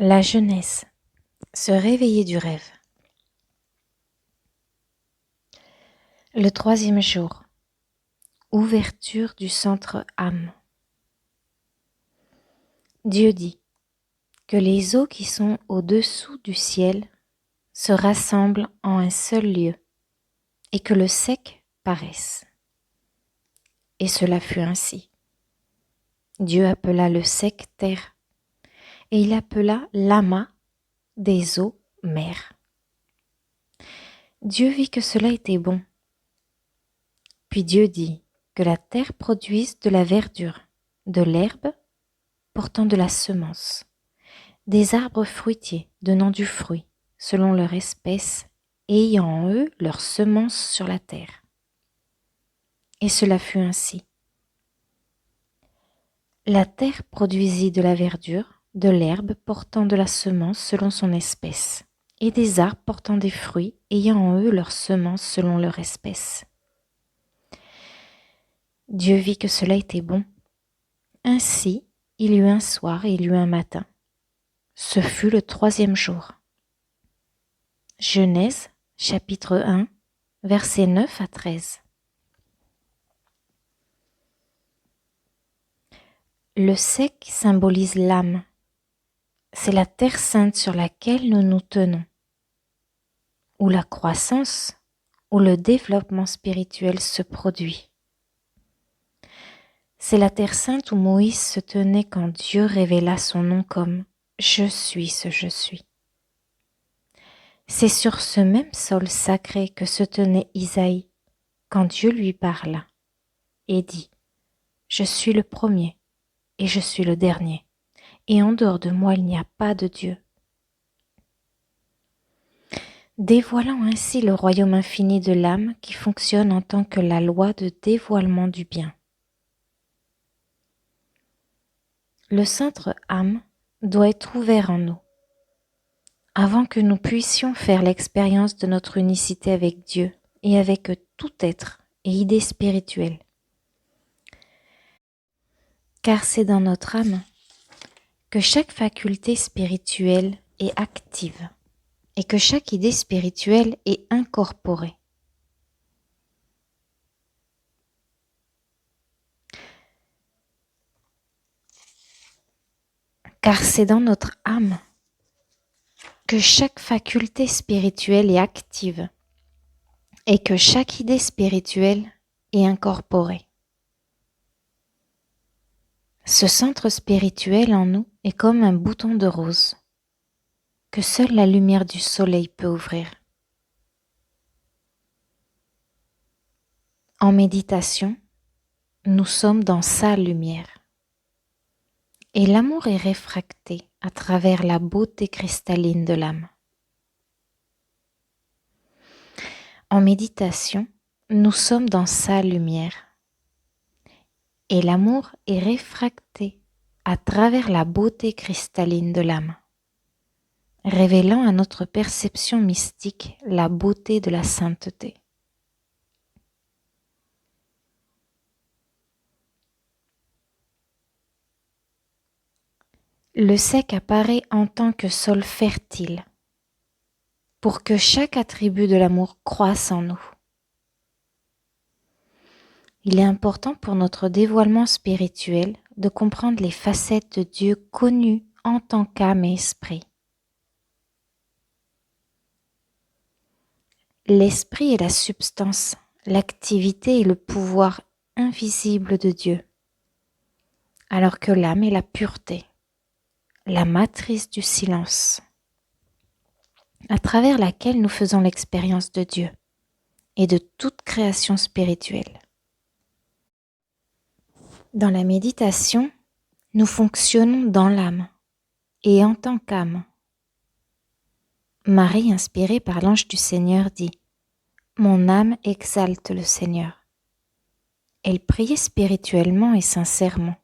La jeunesse, se réveiller du rêve. Le troisième jour, ouverture du centre âme. Dieu dit que les eaux qui sont au-dessous du ciel se rassemblent en un seul lieu et que le sec paraisse. Et cela fut ainsi. Dieu appela le sec terre et il appela l'amas des eaux mer. Dieu vit que cela était bon. Puis Dieu dit que la terre produise de la verdure, de l'herbe portant de la semence, des arbres fruitiers donnant du fruit selon leur espèce et ayant en eux leur semence sur la terre. Et cela fut ainsi. La terre produisit de la verdure, de l'herbe portant de la semence selon son espèce, et des arbres portant des fruits ayant en eux leur semence selon leur espèce. Dieu vit que cela était bon. Ainsi, il y eut un soir et il y eut un matin. Ce fut le troisième jour. Genèse, chapitre 1, versets 9 à 13. Le sec symbolise l'âme. C'est la terre sainte sur laquelle nous nous tenons, où la croissance, où le développement spirituel se produit. C'est la terre sainte où Moïse se tenait quand Dieu révéla son nom comme « Je suis ce je suis ». C'est sur ce même sol sacré que se tenait Isaïe quand Dieu lui parla et dit « Je suis le premier et je suis le dernier, et en dehors de moi il n'y a pas de Dieu ». Dévoilant ainsi le royaume infini de l'âme qui fonctionne en tant que la loi de dévoilement du bien. Le centre âme doit être ouvert en nous, avant que nous puissions faire l'expérience de notre unicité avec Dieu et avec tout être et idée spirituelle. Car c'est dans notre âme que chaque faculté spirituelle est active et que chaque idée spirituelle est incorporée. Car c'est dans notre âme que chaque faculté spirituelle est active et que chaque idée spirituelle est incorporée. Ce centre spirituel en nous est comme un bouton de rose que seule la lumière du soleil peut ouvrir. En méditation, nous sommes dans sa lumière et l'amour est réfracté à travers la beauté cristalline de l'âme. En méditation, nous sommes dans sa lumière et l'amour est réfracté à travers la beauté cristalline de l'âme, révélant à notre perception mystique la beauté de la sainteté. Le sec apparaît en tant que sol fertile pour que chaque attribut de l'amour croisse en nous. Il est important pour notre dévoilement spirituel de comprendre les facettes de Dieu connues en tant qu'âme et esprit. L'esprit est la substance, l'activité et le pouvoir invisible de Dieu, alors que l'âme est la pureté, la matrice du silence, à travers laquelle nous faisons l'expérience de Dieu et de toute création spirituelle. Dans la méditation, nous fonctionnons dans l'âme et en tant qu'âme. Marie, inspirée par l'ange du Seigneur, dit « Mon âme exalte le Seigneur ». Elle priait spirituellement et sincèrement,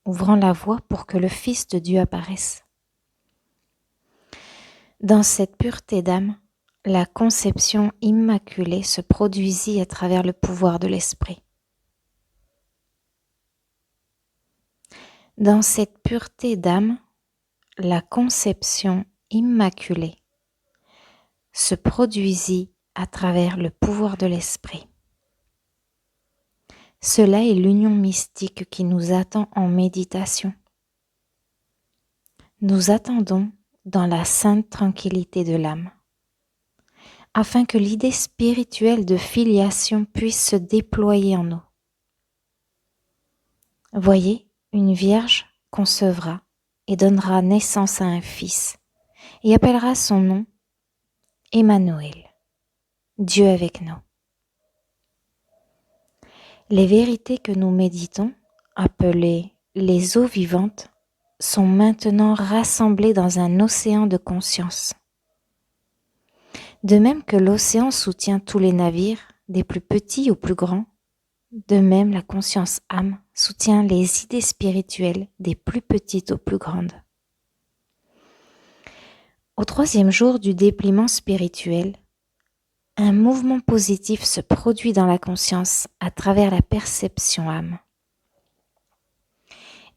ouvrant la voie pour que le Fils de Dieu apparaisse. Dans cette pureté d'âme, la conception immaculée se produisit à travers le pouvoir de l'Esprit. Dans cette pureté d'âme, la conception immaculée se produisit à travers le pouvoir de l'Esprit. Cela est l'union mystique qui nous attend en méditation. Nous attendons dans la sainte tranquillité de l'âme, afin que l'idée spirituelle de filiation puisse se déployer en nous. Voyez, une vierge concevra et donnera naissance à un fils, et appellera son nom Emmanuel, Dieu avec nous. Les vérités que nous méditons, appelées les eaux vivantes, sont maintenant rassemblées dans un océan de conscience. De même que l'océan soutient tous les navires, des plus petits aux plus grands, de même la conscience âme soutient les idées spirituelles des plus petites aux plus grandes. Au troisième jour du dépliement spirituel, un mouvement positif se produit dans la conscience à travers la perception âme.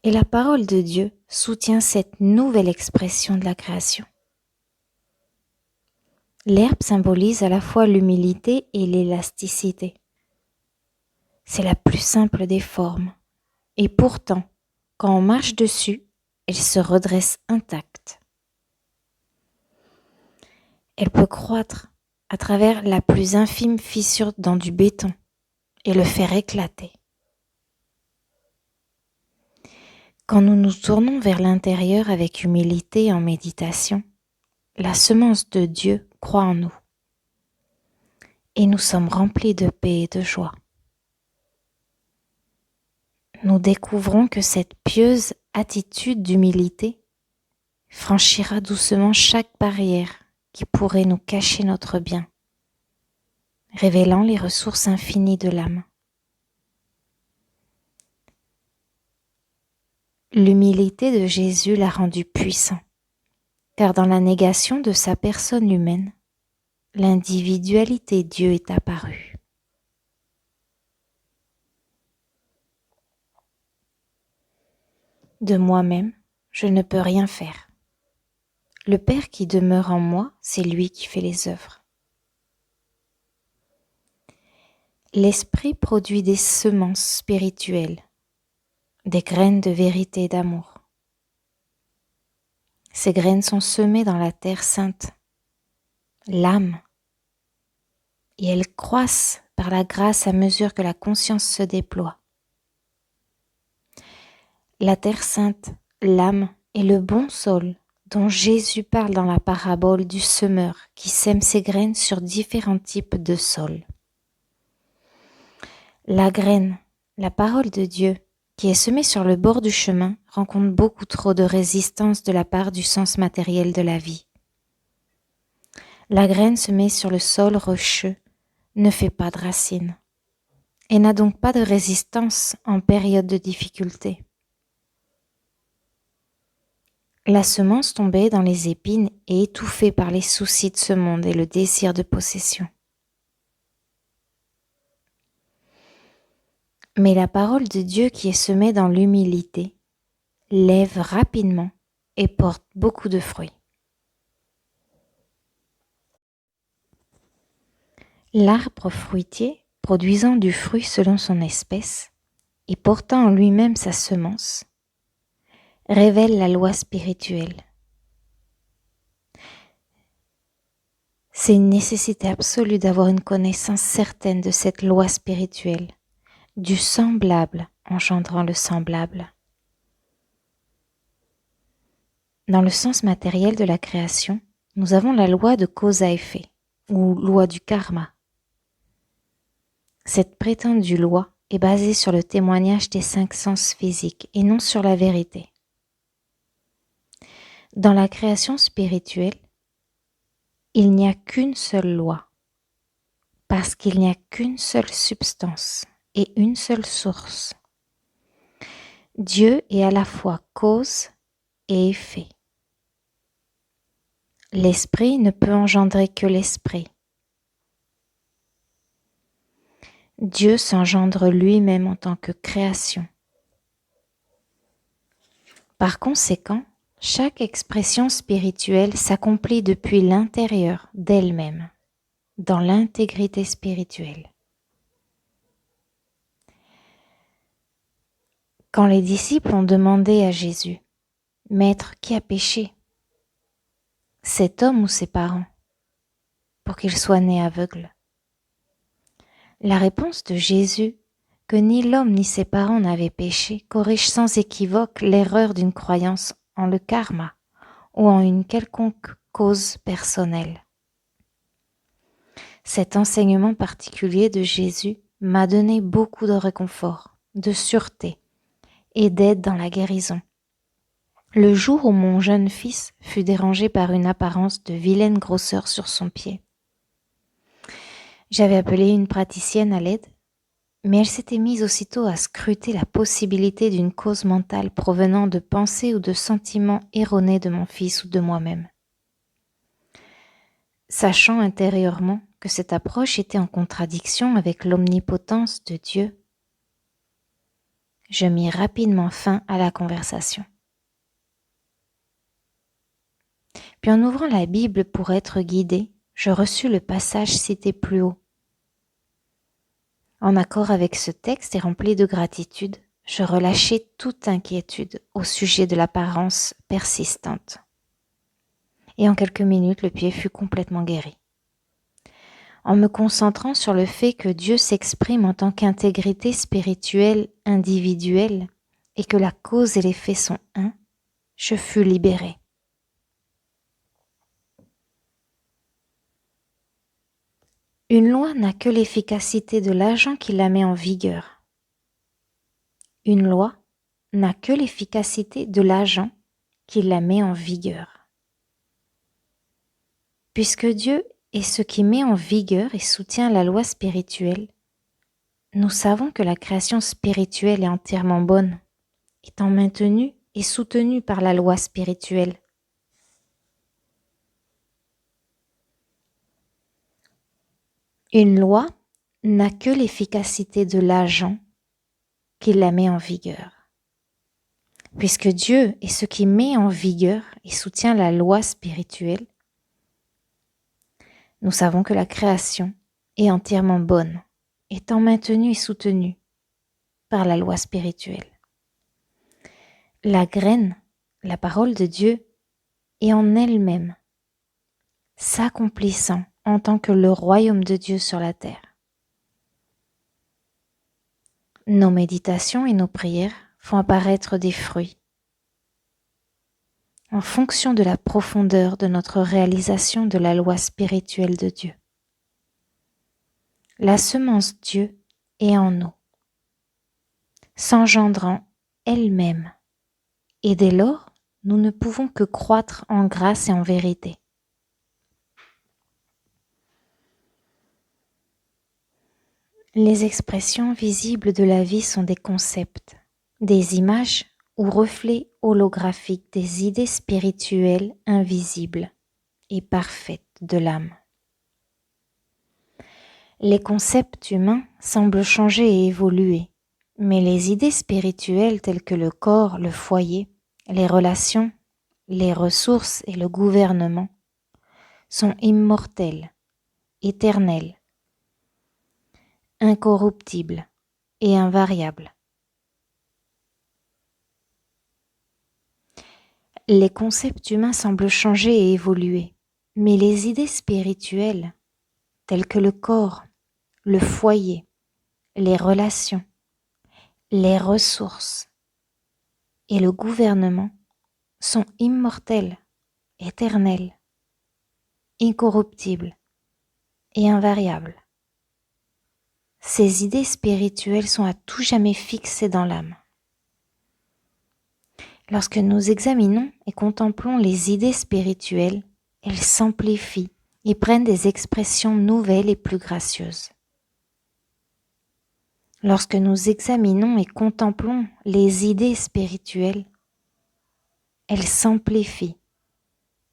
Et la parole de Dieu soutient cette nouvelle expression de la création. L'herbe symbolise à la fois l'humilité et l'élasticité. C'est la plus simple des formes. Et pourtant, quand on marche dessus, elle se redresse intacte. Elle peut croître à travers la plus infime fissure dans du béton et le faire éclater. Quand nous nous tournons vers l'intérieur avec humilité en méditation, la semence de Dieu croît en nous et nous sommes remplis de paix et de joie. Nous découvrons que cette pieuse attitude d'humilité franchira doucement chaque barrière qui pourrait nous cacher notre bien, révélant les ressources infinies de l'âme. L'humilité de Jésus l'a rendu puissant, car dans la négation de sa personne humaine, l'individualité Dieu est apparue. De moi-même, je ne peux rien faire. Le Père qui demeure en moi, c'est lui qui fait les œuvres. L'Esprit produit des semences spirituelles, des graines de vérité et d'amour. Ces graines sont semées dans la terre sainte, l'âme, et elles croissent par la grâce à mesure que la conscience se déploie. La terre sainte, l'âme, est le bon sol dont Jésus parle dans la parabole du semeur qui sème ses graines sur différents types de sols. La graine, la parole de Dieu, qui est semée sur le bord du chemin, rencontre beaucoup trop de résistance de la part du sens matériel de la vie. La graine semée sur le sol rocheux ne fait pas de racines et n'a donc pas de résistance en période de difficulté. La semence tombée dans les épines est étouffée par les soucis de ce monde et le désir de possession. Mais la parole de Dieu qui est semée dans l'humilité lève rapidement et porte beaucoup de fruits. L'arbre fruitier, produisant du fruit selon son espèce et portant en lui-même sa semence, révèle la loi spirituelle. C'est une nécessité absolue d'avoir une connaissance certaine de cette loi spirituelle, du semblable engendrant le semblable. Dans le sens matériel de la création, nous avons la loi de cause à effet, ou loi du karma. Cette prétendue loi est basée sur le témoignage des 5 sens physiques et non sur la vérité. Dans la création spirituelle, il n'y a qu'une seule loi, parce qu'il n'y a qu'une seule substance et une seule source. Dieu est à la fois cause et effet. L'esprit ne peut engendrer que l'esprit. Dieu s'engendre lui-même en tant que création. Par conséquent, Chaque expression spirituelle s'accomplit depuis l'intérieur d'elle-même, dans l'intégrité spirituelle. Quand les disciples ont demandé à Jésus, « Maître, qui a péché, cet homme ou ses parents, pour qu'il soit né aveugle ?» La réponse de Jésus, que ni l'homme ni ses parents n'avaient péché, corrige sans équivoque l'erreur d'une croyance en le karma ou en une quelconque cause personnelle. Cet enseignement particulier de Jésus m'a donné beaucoup de réconfort, de sûreté et d'aide dans la guérison. Le jour où mon jeune fils fut dérangé par une apparence de vilaine grosseur sur son pied, j'avais appelé une praticienne à l'aide, mais elle s'était mise aussitôt à scruter la possibilité d'une cause mentale provenant de pensées ou de sentiments erronés de mon fils ou de moi-même. Sachant intérieurement que cette approche était en contradiction avec l'omnipotence de Dieu, je mis rapidement fin à la conversation. Puis en ouvrant la Bible pour être guidé, je reçus le passage cité plus haut. En accord avec ce texte et rempli de gratitude, je relâchai toute inquiétude au sujet de l'apparence persistante. Et en quelques minutes, le pied fut complètement guéri. En me concentrant sur le fait que Dieu s'exprime en tant qu'intégrité spirituelle individuelle et que la cause et l'effet sont un, je fus libérée. Une loi n'a que l'efficacité de l'agent qui la met en vigueur. Une loi n'a que l'efficacité de l'agent qui la met en vigueur. Puisque Dieu est ce qui met en vigueur et soutient la loi spirituelle, nous savons que la création spirituelle est entièrement bonne, étant maintenue et soutenue par la loi spirituelle. Une loi n'a que l'efficacité de l'agent qui la met en vigueur. Puisque Dieu est ce qui met en vigueur et soutient la loi spirituelle, nous savons que la création est entièrement bonne, étant maintenue et soutenue par la loi spirituelle. La graine, la parole de Dieu, est en elle-même, s'accomplissant en tant que le royaume de Dieu sur la terre. Nos méditations et nos prières font apparaître des fruits en fonction de la profondeur de notre réalisation de la loi spirituelle de Dieu. La semence Dieu est en nous, s'engendrant elle-même, et dès lors, nous ne pouvons que croître en grâce et en vérité. Les expressions visibles de la vie sont des concepts, des images ou reflets holographiques des idées spirituelles invisibles et parfaites de l'âme. Les concepts humains semblent changer et évoluer, mais les idées spirituelles telles que le corps, le foyer, les relations, les ressources et le gouvernement sont immortelles, éternelles, incorruptibles et invariables. Les concepts humains semblent changer et évoluer, mais les idées spirituelles, telles que le corps, le foyer, les relations, les ressources et le gouvernement, sont immortelles, éternelles, incorruptibles et invariables. Ces idées spirituelles sont à tout jamais fixées dans l'âme. Lorsque nous examinons et contemplons les idées spirituelles, elles s'amplifient et prennent des expressions nouvelles et plus gracieuses. Lorsque nous examinons et contemplons les idées spirituelles, elles s'amplifient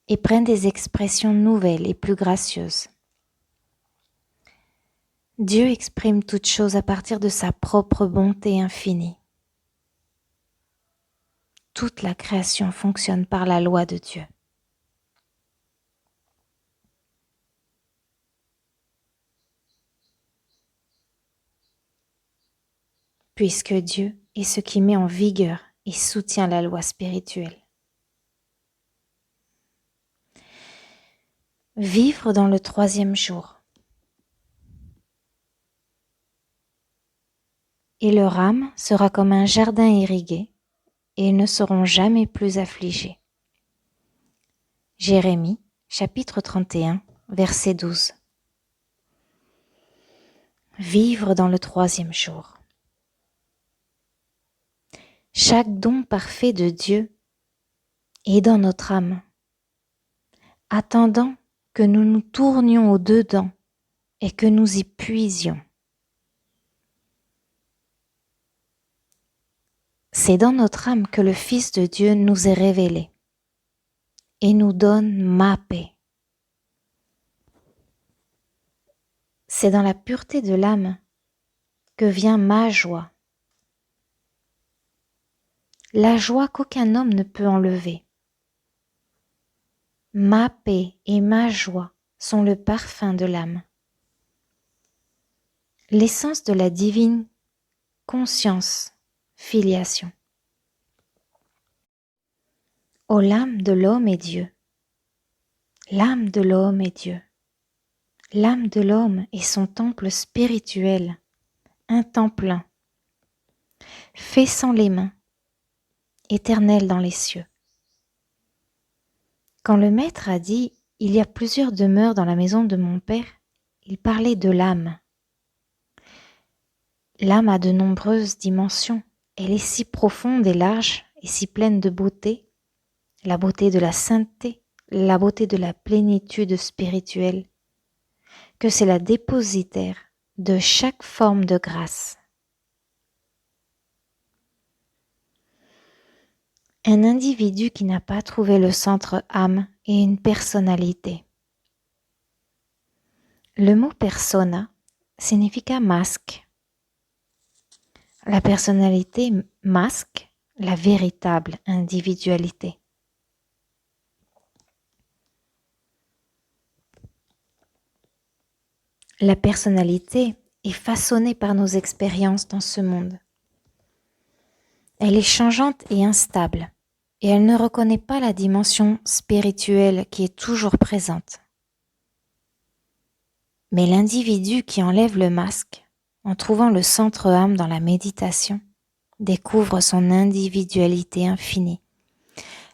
et prennent des expressions nouvelles et plus gracieuses. Dieu exprime toutes choses à partir de sa propre bonté infinie. toute la création fonctionne par la loi de Dieu. Puisque Dieu est ce qui met en vigueur et soutient la loi spirituelle. Vivre dans le 3e jour. Et leur âme sera comme un jardin irrigué, et ils ne seront jamais plus affligés. Jérémie, chapitre 31, verset 12. Vivre dans le 3e jour. Chaque don parfait de Dieu est dans notre âme, attendant que nous nous tournions au-dedans et que nous y puisions. C'est dans notre âme que le Fils de Dieu nous est révélé et nous donne ma paix. C'est dans la pureté de l'âme que vient ma joie. La joie qu'aucun homme ne peut enlever. Ma paix et ma joie sont le parfum de l'âme. L'essence de la divine conscience, filiation. Ô l'âme de l'homme est Dieu. L'âme de l'homme est Dieu. L'âme de l'homme est son temple spirituel, un temps plein, fait sans les mains, éternel dans les cieux. Quand le Maître a dit « Il y a plusieurs demeures dans la maison de mon Père », il parlait de l'âme. L'âme a de nombreuses dimensions. Elle est si profonde et large et si pleine de beauté, la beauté de la sainteté, la beauté de la plénitude spirituelle, que c'est la dépositaire de chaque forme de grâce. Un individu qui n'a pas trouvé le centre âme est une personnalité. Le mot persona significa masque. La personnalité masque la véritable individualité. La personnalité est façonnée par nos expériences dans ce monde. Elle est changeante et instable, et elle ne reconnaît pas la dimension spirituelle qui est toujours présente. Mais l'individu qui enlève le masque, en trouvant le centre âme dans la méditation, découvre son individualité infinie,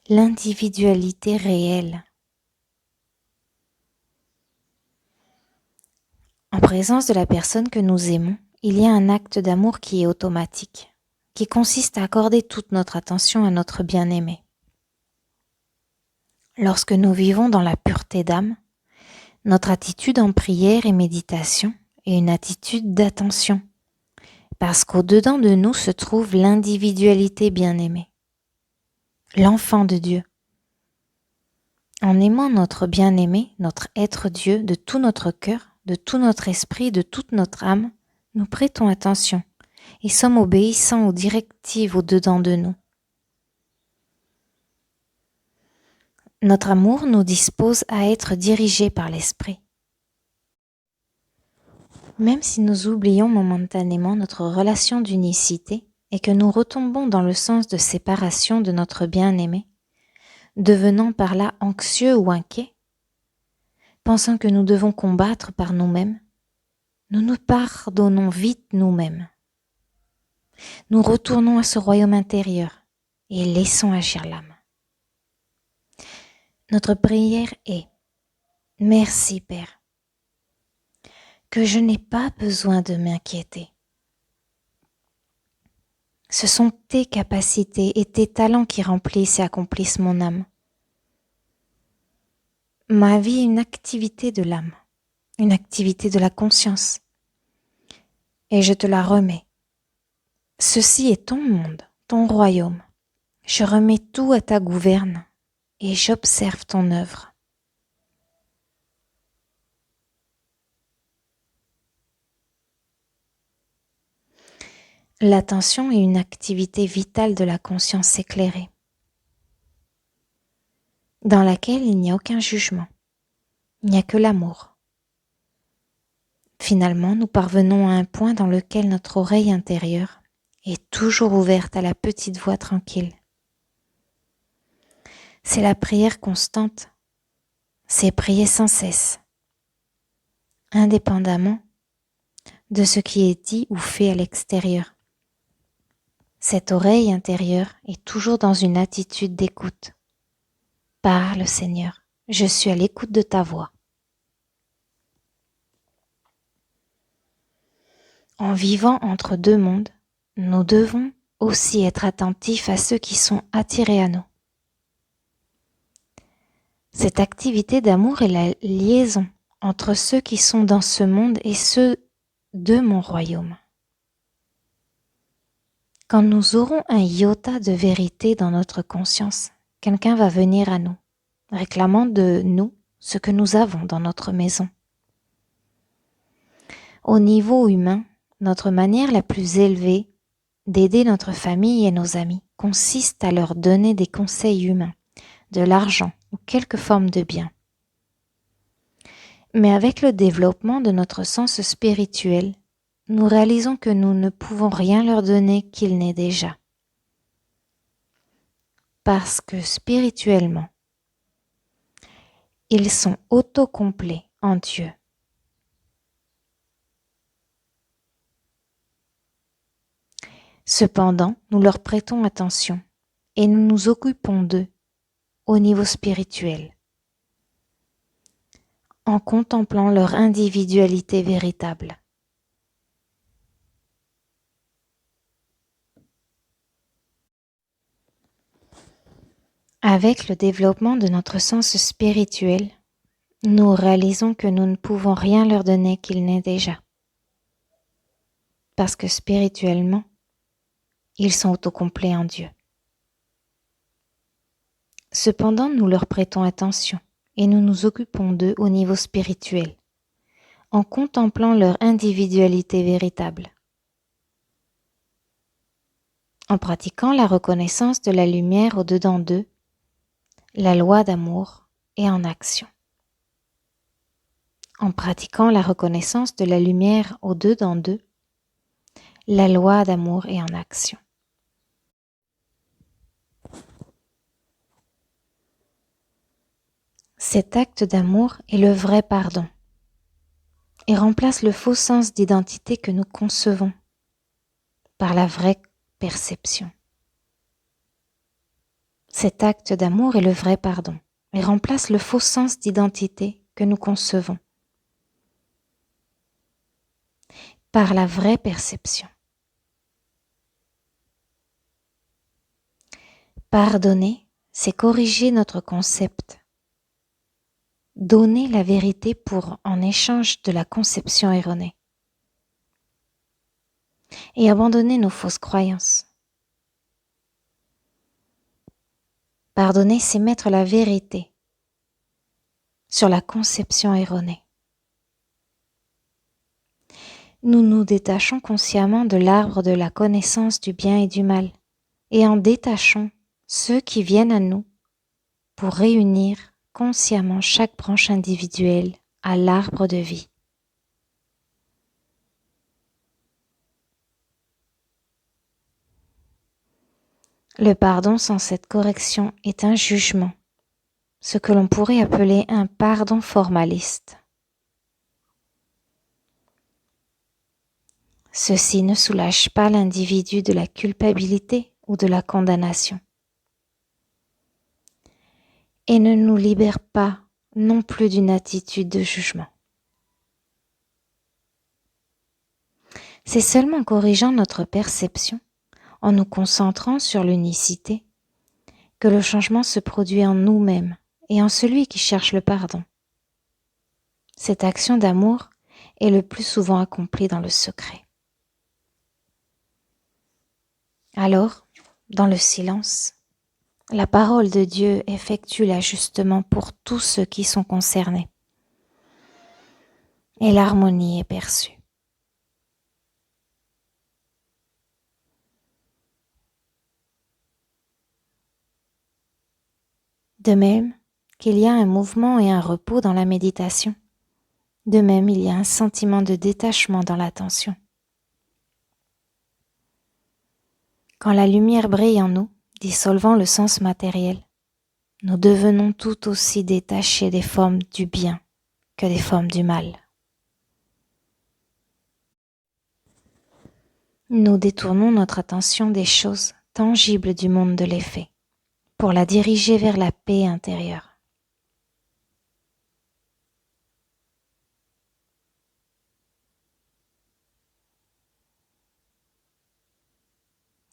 l'individualité réelle. En présence de la personne que nous aimons, il y a un acte d'amour qui est automatique, qui consiste à accorder toute notre attention à notre bien-aimé. Lorsque nous vivons dans la pureté d'âme, notre attitude en prière et méditation est une attitude d'attention, parce qu'au-dedans de nous se trouve l'individualité bien-aimée, l'enfant de Dieu. En aimant notre bien-aimé, notre être Dieu, de tout notre cœur, de tout notre esprit, de toute notre âme, nous prêtons attention et sommes obéissants aux directives au-dedans de nous. Notre amour nous dispose à être dirigés par l'esprit. Même si nous oublions momentanément notre relation d'unicité et que nous retombons dans le sens de séparation de notre bien-aimé, devenant par là anxieux ou inquiets, pensant que nous devons combattre par nous-mêmes, nous nous pardonnons vite nous-mêmes. Nous retournons à ce royaume intérieur et laissons agir l'âme. Notre prière est « Merci Père, que je n'ai pas besoin de m'inquiéter. Ce sont tes capacités et tes talents qui remplissent et accomplissent mon âme. Ma vie est une activité de l'âme, une activité de la conscience, et je te la remets. Ceci est ton monde, ton royaume. Je remets tout à ta gouverne et j'observe ton œuvre. L'attention est une activité vitale de la conscience éclairée. dans laquelle il n'y a aucun jugement, il n'y a que l'amour. Finalement, nous parvenons à un point dans lequel notre oreille intérieure est toujours ouverte à la petite voix tranquille. C'est la prière constante, c'est prier sans cesse, indépendamment de ce qui est dit ou fait à l'extérieur. Cette oreille intérieure est toujours dans une attitude d'écoute. Parle, Seigneur, je suis à l'écoute de ta voix. En vivant entre deux mondes, nous devons aussi être attentifs à ceux qui sont attirés à nous. Cette activité d'amour est la liaison entre ceux qui sont dans ce monde et ceux de mon royaume. Quand nous aurons un iota de vérité dans notre conscience, quelqu'un va venir à nous, réclamant de nous ce que nous avons dans notre maison. Au niveau humain, notre manière la plus élevée d'aider notre famille et nos amis consiste à leur donner des conseils humains, de l'argent ou quelque forme de bien. Mais avec le développement de notre sens spirituel, nous réalisons que nous ne pouvons rien leur donner qu'ils n'aient déjà. Parce que spirituellement, ils sont autocomplets en Dieu. Cependant, nous leur prêtons attention et nous nous occupons d'eux au niveau spirituel, en contemplant leur individualité véritable. Avec le développement de notre sens spirituel, nous réalisons que nous ne pouvons rien leur donner qu'ils n'aient déjà. Parce que spirituellement, ils sont autocomplets en Dieu. Cependant, nous leur prêtons attention et nous nous occupons d'eux au niveau spirituel, en contemplant leur individualité véritable, en pratiquant la reconnaissance de la lumière au-dedans d'eux, la loi d'amour et en action. En pratiquant la reconnaissance de la lumière au-dedans d'eux, la loi d'amour et en action. Cet acte d'amour est le vrai pardon et remplace le faux sens d'identité que nous concevons par la vraie perception. Cet acte d'amour est le vrai pardon et remplace le faux sens d'identité que nous concevons par la vraie perception. Pardonner, c'est corriger notre concept. Donner la vérité en échange de la conception erronée. Et abandonner nos fausses croyances. Pardonner, c'est mettre la vérité sur la conception erronée. Nous nous détachons consciemment de l'arbre de la connaissance du bien et du mal et en détachons ceux qui viennent à nous pour réunir consciemment chaque branche individuelle à l'arbre de vie. Le pardon sans cette correction est un jugement, ce que l'on pourrait appeler un pardon formaliste. Ceci ne soulage pas l'individu de la culpabilité ou de la condamnation et ne nous libère pas non plus d'une attitude de jugement. C'est seulement en corrigeant notre perception, en nous concentrant sur l'unicité, que le changement se produit en nous-mêmes et en celui qui cherche le pardon. Cette action d'amour est le plus souvent accomplie dans le secret. Alors, dans le silence, la parole de Dieu effectue l'ajustement pour tous ceux qui sont concernés. Et l'harmonie est perçue. De même, qu'il y a un mouvement et un repos dans la méditation. De même, il y a un sentiment de détachement dans l'attention. Quand la lumière brille en nous, dissolvant le sens matériel, nous devenons tout aussi détachés des formes du bien que des formes du mal. Nous détournons notre attention des choses tangibles du monde de l'effet pour la diriger vers la paix intérieure.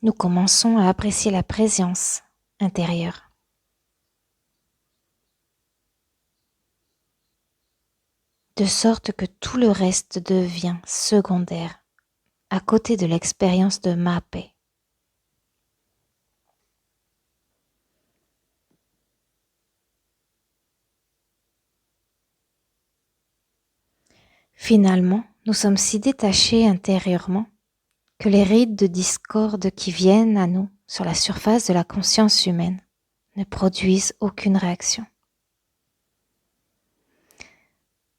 Nous commençons à apprécier la présence intérieure. De sorte que tout le reste devient secondaire à côté de l'expérience de ma paix. Finalement, nous sommes si détachés intérieurement que les rides de discorde qui viennent à nous sur la surface de la conscience humaine ne produisent aucune réaction.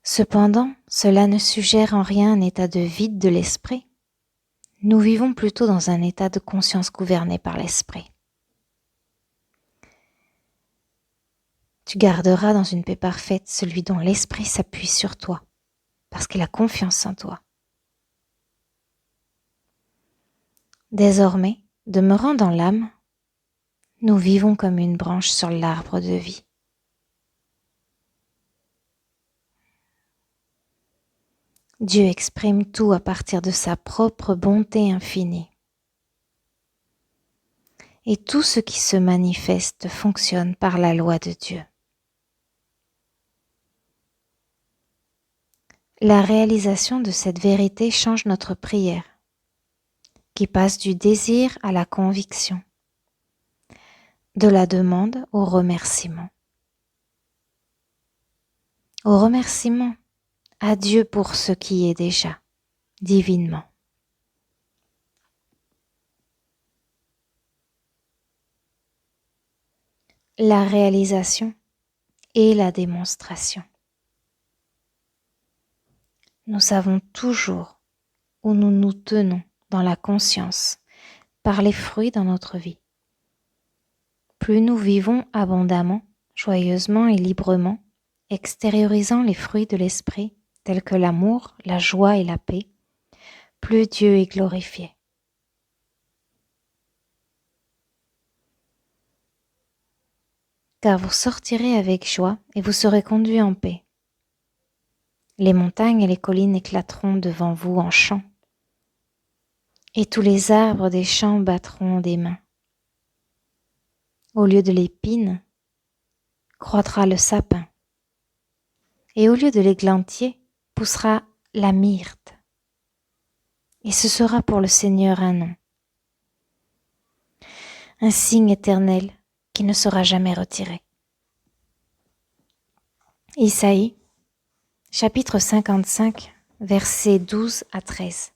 Cependant, cela ne suggère en rien un état de vide de l'esprit. Nous vivons plutôt dans un état de conscience gouverné par l'esprit. Tu garderas dans une paix parfaite celui dont l'esprit s'appuie sur toi, parce qu'il a confiance en toi. Désormais, demeurant dans l'âme, nous vivons comme une branche sur l'arbre de vie. Dieu exprime tout à partir de sa propre bonté infinie. Et tout ce qui se manifeste fonctionne par la loi de Dieu. La réalisation de cette vérité change notre prière, qui passe du désir à la conviction, de la demande au remerciement. Au remerciement à Dieu pour ce qui est déjà, divinement. La réalisation et la démonstration. Nous savons toujours où nous nous tenons dans la conscience par les fruits dans notre vie. Plus nous vivons abondamment, joyeusement et librement, extériorisant les fruits de l'esprit tels que l'amour, la joie et la paix, plus Dieu est glorifié. Car vous sortirez avec joie et vous serez conduits en paix. Les montagnes et les collines éclateront devant vous en chant, et tous les arbres des champs battront des mains. Au lieu de l'épine, croîtra le sapin, et au lieu de l'églantier, poussera la myrte. Et ce sera pour le Seigneur un nom, un signe éternel qui ne sera jamais retiré. Isaïe, chapitre 55, versets 12 à 13.